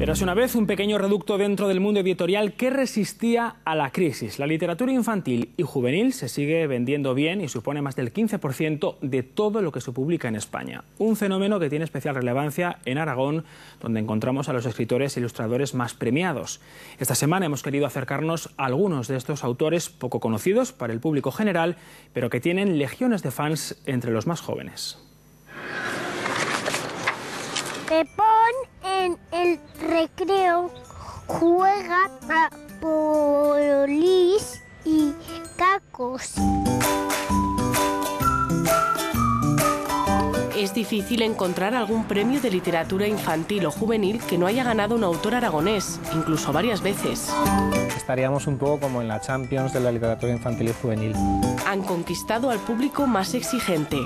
Érase una vez un pequeño reducto dentro del mundo editorial que resistía a la crisis. La literatura infantil y juvenil se sigue vendiendo bien y supone más del 15% de todo lo que se publica en España. Un fenómeno que tiene especial relevancia en Aragón, donde encontramos a los escritores e ilustradores más premiados. Esta semana hemos querido acercarnos a algunos de estos autores poco conocidos para el público general, pero que tienen legiones de fans entre los más jóvenes. Pepón en el recreo juega a polis y cacos. Es difícil encontrar algún premio de literatura infantil o juvenil que no haya ganado un autor aragonés, incluso varias veces. Estaríamos un poco como en la Champions de la literatura infantil y juvenil. Han conquistado al público más exigente.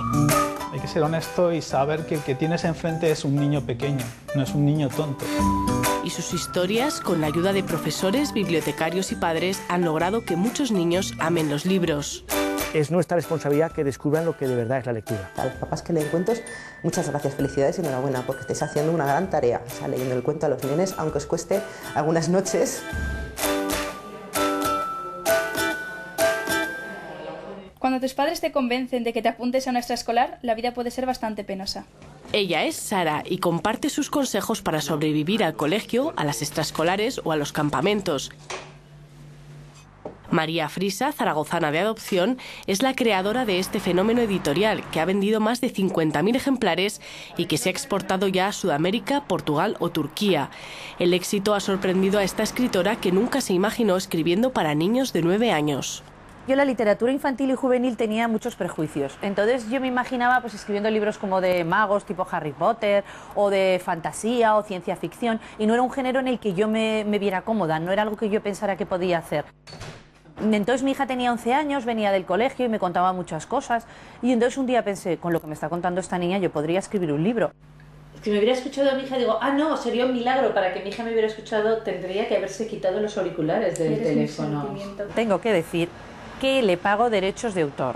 Hay que ser honesto y saber que el que tienes enfrente es un niño pequeño, no es un niño tonto. Y sus historias, con la ayuda de profesores, bibliotecarios y padres, han logrado que muchos niños amen los libros. Es nuestra responsabilidad que descubran lo que de verdad es la lectura. A los papás que leen cuentos, muchas gracias, felicidades y enhorabuena, porque estáis haciendo una gran tarea, o sea, leyendo el cuento a los nenes, aunque os cueste algunas noches. Cuando tus padres te convencen de que te apuntes a una extraescolar, la vida puede ser bastante penosa. Ella es Sara y comparte sus consejos para sobrevivir al colegio, a las extraescolares o a los campamentos. María Frisa, zaragozana de adopción, es la creadora de este fenómeno editorial que ha vendido más de 50.000 ejemplares y que se ha exportado ya a Sudamérica, Portugal o Turquía. El éxito ha sorprendido a esta escritora que nunca se imaginó escribiendo para niños de 9 años. Yo la literatura infantil y juvenil tenía muchos prejuicios. Entonces yo me imaginaba pues escribiendo libros como de magos tipo Harry Potter o de fantasía o ciencia ficción, y no era un género en el que yo me viera cómoda, no era algo que yo pensara que podía hacer. Entonces mi hija tenía 11 años, venía del colegio y me contaba muchas cosas, y entonces un día pensé, con lo que me está contando esta niña yo podría escribir un libro. Si me hubiera escuchado mi hija, digo, no, sería un milagro. Para que mi hija me hubiera escuchado tendría que haberse quitado los auriculares del teléfono. Tengo que decir que le pago derechos de autor,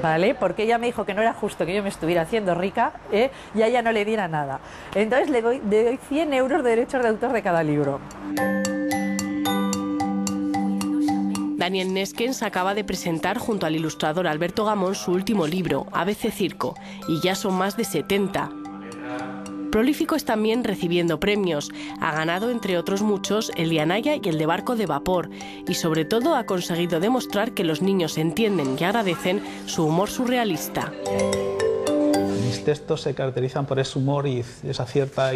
¿vale? Porque ella me dijo que no era justo que yo me estuviera haciendo rica, y a ella no le diera nada. Entonces le doy 100 euros de derechos de autor de cada libro. Daniel Neskens acaba de presentar junto al ilustrador Alberto Gamón su último libro, ABC Circo, y ya son más de 70. Prolífico es también recibiendo premios. Ha ganado, entre otros muchos, el Lianaya y el de Barco de Vapor. Y sobre todo ha conseguido demostrar que los niños entienden y agradecen su humor surrealista. Mis textos se caracterizan por ese humor y esa cierta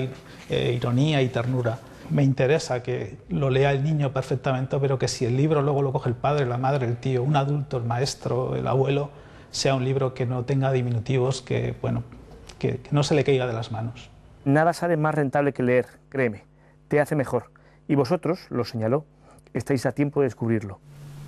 ironía y ternura. Me interesa que lo lea el niño perfectamente, pero que si el libro luego lo coge el padre, la madre, el tío, un adulto, el maestro, el abuelo, sea un libro que no tenga diminutivos, que no se le caiga de las manos. Nada sale más rentable que leer, créeme, te hace mejor. Y vosotros, lo señaló, estáis a tiempo de descubrirlo.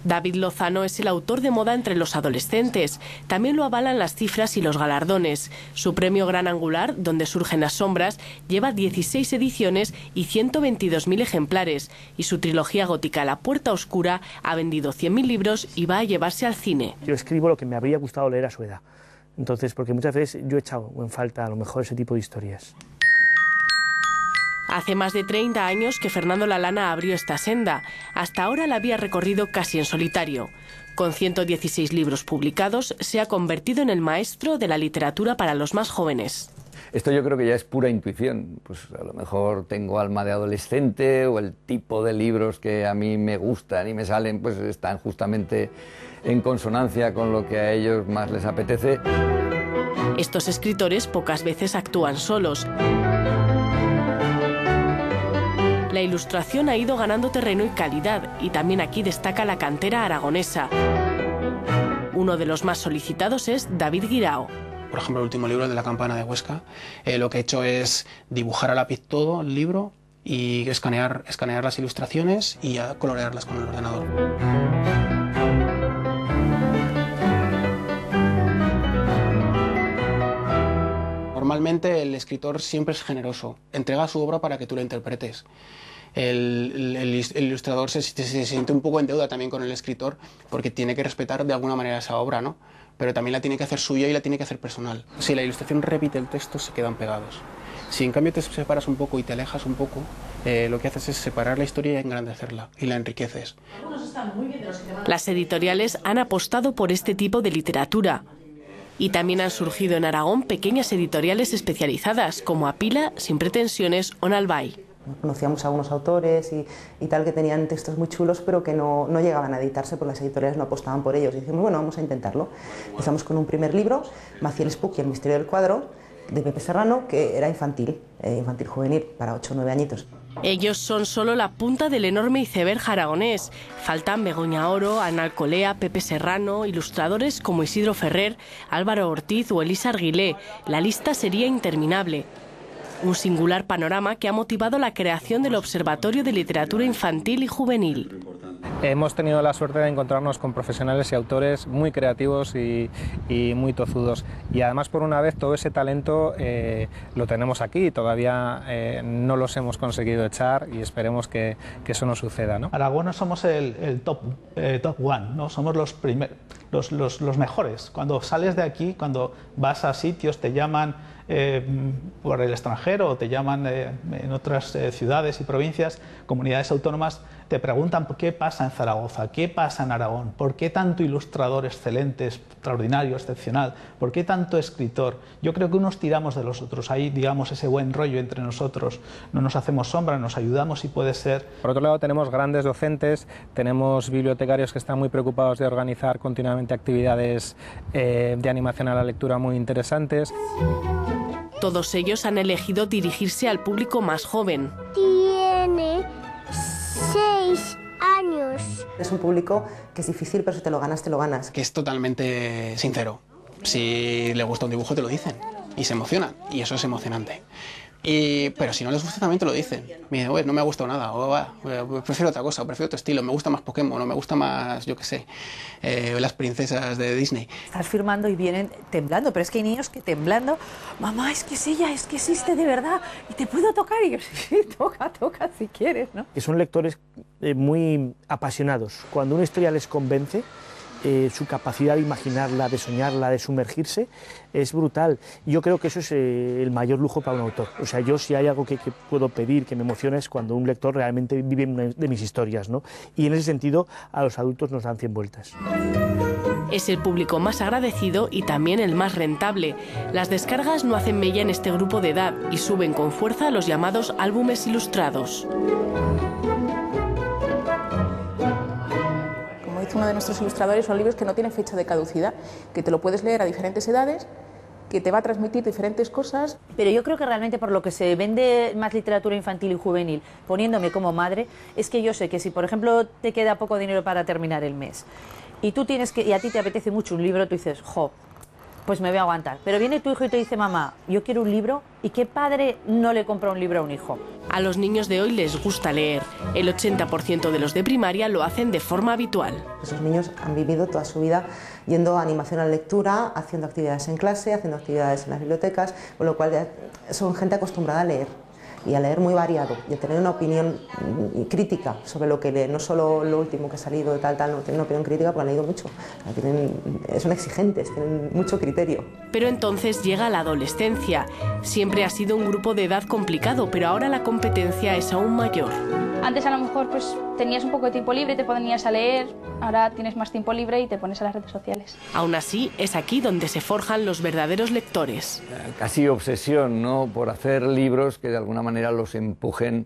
David Lozano es el autor de moda entre los adolescentes. También lo avalan las cifras y los galardones. Su premio Gran Angular, Donde surgen las sombras, lleva 16 ediciones y 122.000 ejemplares. Y su trilogía gótica La Puerta Oscura ha vendido 100.000 libros y va a llevarse al cine. Yo escribo lo que me habría gustado leer a su edad. Entonces, porque muchas veces yo he echado en falta a lo mejor ese tipo de historias. Hace más de 30 años que Fernando Lalana abrió esta senda. Hasta ahora la había recorrido casi en solitario. Con 116 libros publicados, se ha convertido en el maestro de la literatura para los más jóvenes. Esto yo creo que ya es pura intuición. Pues a lo mejor tengo alma de adolescente o el tipo de libros que a mí me gustan y me salen, pues están justamente en consonancia con lo que a ellos más les apetece. Estos escritores pocas veces actúan solos. La ilustración ha ido ganando terreno y calidad, y también aquí destaca la cantera aragonesa. Uno de los más solicitados es David Guirao. Por ejemplo, el último libro, el de La campana de Huesca, lo que he hecho es dibujar a lápiz todo el libro y escanear las ilustraciones y ya colorearlas con el ordenador. Normalmente el escritor siempre es generoso, entrega su obra para que tú la interpretes. El ilustrador se siente un poco en deuda también con el escritor porque tiene que respetar de alguna manera esa obra, ¿no? Pero también la tiene que hacer suya y la tiene que hacer personal. Si la ilustración repite el texto, se quedan pegados. Si en cambio te separas un poco y te alejas un poco, lo que haces es separar la historia y engrandecerla, y la enriqueces. Las editoriales han apostado por este tipo de literatura. Y también han surgido en Aragón pequeñas editoriales especializadas, como Apila, Sin Pretensiones o Nalbay. Conocíamos a algunos autores y tal que tenían textos muy chulos, pero que no llegaban a editarse porque las editoriales no apostaban por ellos. Y dijimos, bueno, vamos a intentarlo. Empezamos con un primer libro, Maciel Spuck y el misterio del cuadro, de Pepe Serrano, que era infantil juvenil, para 8 o 9 añitos. Ellos son solo la punta del enorme iceberg aragonés. Faltan Begoña Oro, Ana Alcolea, Pepe Serrano, ilustradores como Isidro Ferrer, Álvaro Ortiz o Elisa Arguilé. La lista sería interminable. Un singular panorama que ha motivado la creación del Observatorio de Literatura Infantil y Juvenil. Hemos tenido la suerte de encontrarnos con profesionales y autores muy creativos y muy tozudos. Y además, por una vez, todo ese talento lo tenemos aquí. Todavía no los hemos conseguido echar y esperemos que eso no suceda, ¿no? Aragón no somos el top one, ¿no? Somos los mejores. Cuando sales de aquí, cuando vas a sitios, te llaman por el extranjero o te llaman en otras ciudades y provincias, comunidades autónomas, te preguntan por qué pasa en Zaragoza, qué pasa en Aragón, por qué tanto ilustrador excelente, extraordinario, excepcional, por qué tanto escritor. Yo creo que unos tiramos de los otros, ahí digamos ese buen rollo entre nosotros, no nos hacemos sombra, nos ayudamos y puede ser. Por otro lado tenemos grandes docentes, tenemos bibliotecarios que están muy preocupados de organizar continuamente actividades de animación a la lectura muy interesantes. Todos ellos han elegido dirigirse al público más joven. Tiene 6 años. Es un público que es difícil, pero si te lo ganas, te lo ganas. Que es totalmente sincero. Si le gusta un dibujo, te lo dicen. Y se emocionan. Y eso es emocionante. Pero si no les gusta, también te lo dicen. Me dicen, no me ha gustado nada, prefiero otra cosa, prefiero otro estilo, me gusta más Pokémon, o me gusta más, yo qué sé, las princesas de Disney. Estás firmando y vienen temblando, pero es que hay niños que temblando, mamá, es que es ella, es que existe de verdad, y te puedo tocar, y yo, sí, toca si quieres, ¿no? Que son lectores muy apasionados. Cuando una historia les convence, su capacidad de imaginarla, de soñarla, de sumergirse, es brutal. Yo creo que eso es el mayor lujo para un autor. O sea, yo si hay algo que puedo pedir, que me emociona, es cuando un lector realmente vive una de mis historias, ¿no? Y en ese sentido, a los adultos nos dan 100 vueltas. Es el público más agradecido y también el más rentable. Las descargas no hacen mella en este grupo de edad y suben con fuerza los llamados álbumes ilustrados. Uno de nuestros ilustradores, son libros que no tienen fecha de caducidad, que te lo puedes leer a diferentes edades, que te va a transmitir diferentes cosas. Pero yo creo que realmente por lo que se vende más literatura infantil y juvenil, poniéndome como madre, es que yo sé que si, por ejemplo, te queda poco dinero para terminar el mes y a ti te apetece mucho un libro, tú dices, jo, pues me voy a aguantar. Pero viene tu hijo y te dice, mamá, yo quiero un libro, ¿y qué padre no le compra un libro a un hijo? A los niños de hoy les gusta leer. El 80% de los de primaria lo hacen de forma habitual. Esos niños han vivido toda su vida yendo a animación a la lectura, haciendo actividades en clase, haciendo actividades en las bibliotecas, con lo cual ya son gente acostumbrada a leer. Y a leer muy variado, y a tener una opinión crítica sobre lo que lee, no solo lo último que ha salido de tal, no, tienen una opinión crítica porque han leído mucho, son exigentes, tienen mucho criterio. Pero entonces llega la adolescencia. Siempre ha sido un grupo de edad complicado, pero ahora la competencia es aún mayor. Antes a lo mejor pues tenías un poco de tiempo libre, te ponías a leer, ahora tienes más tiempo libre y te pones a las redes sociales. Aún así, es aquí donde se forjan los verdaderos lectores. Casi obsesión, ¿no?, por hacer libros que de alguna manera los empujen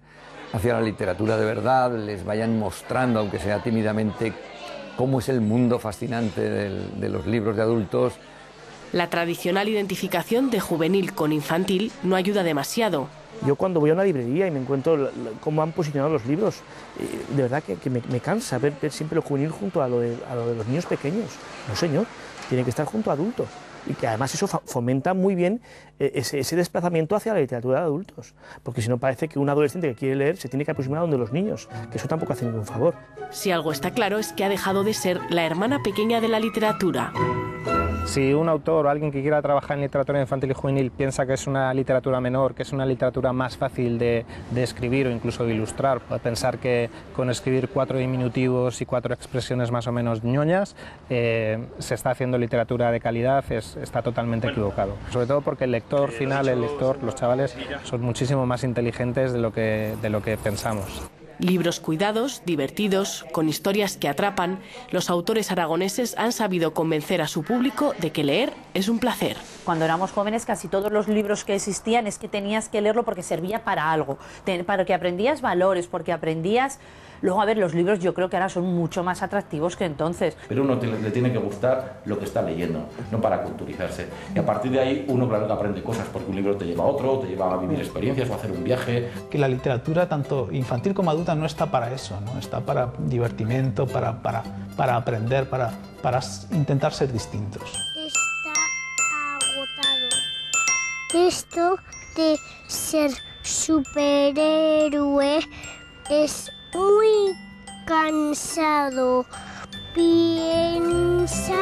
hacia la literatura de verdad, les vayan mostrando, aunque sea tímidamente, cómo es el mundo fascinante de los libros de adultos. La tradicional identificación de juvenil con infantil no ayuda demasiado. Yo cuando voy a una librería y me encuentro cómo han posicionado los libros, de verdad que me cansa ver siempre lo juvenil junto a lo de los niños pequeños. No, señor, tiene que estar junto a adultos. Y que además eso fomenta muy bien ese desplazamiento hacia la literatura de adultos. Porque si no parece que un adolescente que quiere leer se tiene que aproximar a donde los niños, que eso tampoco hace ningún favor. Si algo está claro es que ha dejado de ser la hermana pequeña de la literatura. Si un autor o alguien que quiera trabajar en literatura infantil y juvenil piensa que es una literatura menor, que es una literatura más fácil de escribir o incluso de ilustrar, puede pensar que con escribir 4 diminutivos y 4 expresiones más o menos ñoñas se está haciendo literatura de calidad, está totalmente equivocado. Sobre todo porque el lector final, los chavales, son muchísimo más inteligentes de lo que pensamos. Libros cuidados, divertidos, con historias que atrapan, los autores aragoneses han sabido convencer a su público de que leer es un placer. Cuando éramos jóvenes, casi todos los libros que existían es que tenías que leerlo porque servía para algo, para que aprendías valores, porque aprendías... Luego, a ver, los libros yo creo que ahora son mucho más atractivos que entonces. Pero uno le tiene que gustar lo que está leyendo, no para culturizarse. Y a partir de ahí uno, claro, que aprende cosas, porque un libro te lleva a otro, te lleva a vivir experiencias o a hacer un viaje. Que la literatura, tanto infantil como adulta, no está para eso, ¿no? Está para divertimento, para aprender, para intentar ser distintos. Está agotado. Esto de ser superhéroe es muy cansado. Piensa